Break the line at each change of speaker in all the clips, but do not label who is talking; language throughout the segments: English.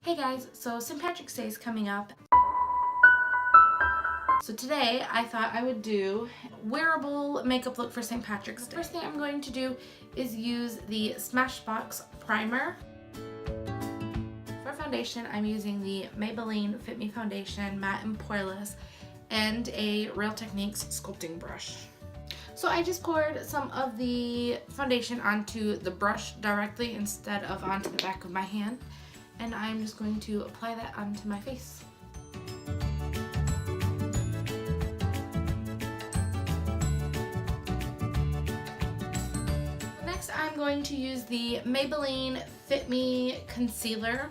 Hey guys, so St. Patrick's Day is coming up. So today I thought I would do wearable makeup look for St. Patrick's Day. First thing I'm going to do is use the Smashbox primer. For foundation, I'm using the Maybelline Fit Me Foundation Matte and Poreless and a Real Techniques sculpting brush. So I just poured some of the foundation onto the brush directly instead of onto the back of my hand. And I'm just going to apply that onto my face. Next, I'm going to use the Maybelline Fit Me Concealer.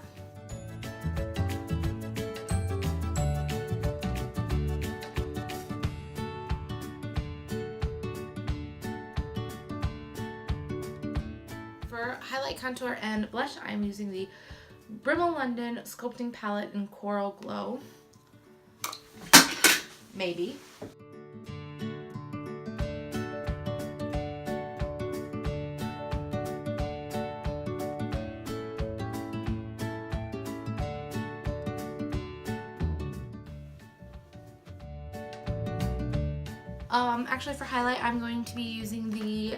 For highlight, contour, and blush, I'm using the Rimmel London Sculpting Palette in Coral Glow. Maybe. Actually for highlight, I'm going to be using the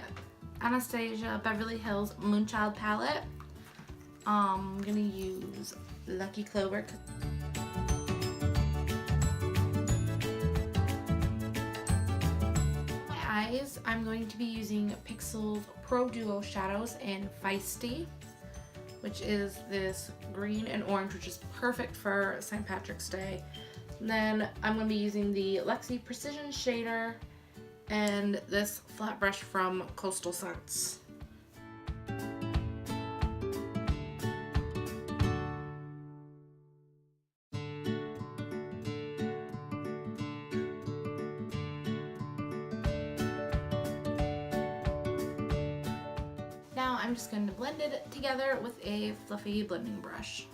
Anastasia Beverly Hills Moonchild palette. I'm gonna use Lucky Clover. My eyes, I'm going to be using Pixel's Pro Duo Shadows in Feisty, which is this green and orange, which is perfect for St. Patrick's Day. And then I'm going to be using the Lexi Precision Shader and this flat brush from Coastal Scents. Now I'm just going to blend it together with a fluffy blending brush.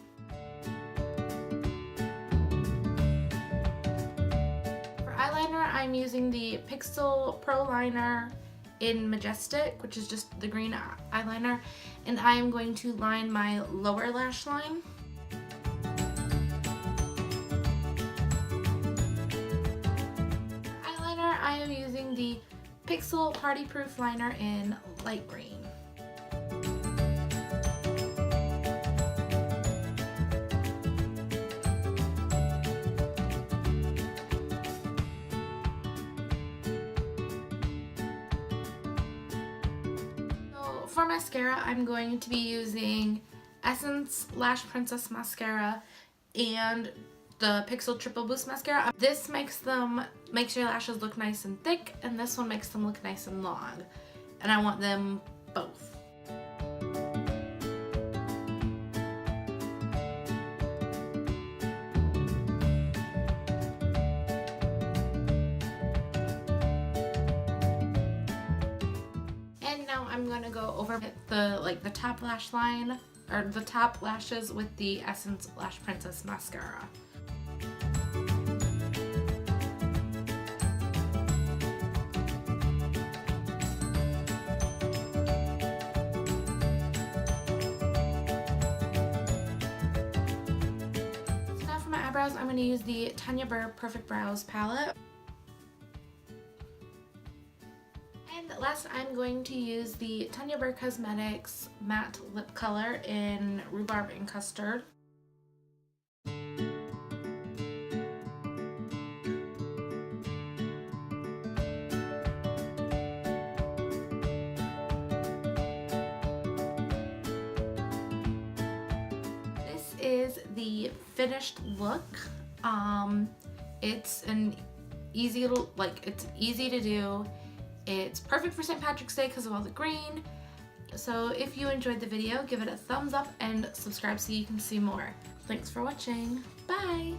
For eyeliner, I'm using the Pixel Pro Liner in Majestic, which is just the green eyeliner, and I am going to line my lower lash line. For eyeliner, I am using the Pixel Party Proof Liner in light green. For mascara, I'm going to be using Essence Lash Princess Mascara and the Pixel Triple Boost Mascara. This makes your lashes look nice and thick, and this one makes them look nice and long. And I want them both. I'm going to go over the top lash line, or the top lashes, with the Essence Lash Princess Mascara. So now for my eyebrows, I'm going to use the Tanya Burr Perfect Brows palette. Last, I'm going to use the Tanya Burr Cosmetics Matte Lip Color in Rhubarb and Custard. This is the finished look. It's easy to do. It's perfect for St. Patrick's Day because of all the green. So if you enjoyed the video, give it a thumbs up and subscribe so you can see more. Thanks for watching. Bye!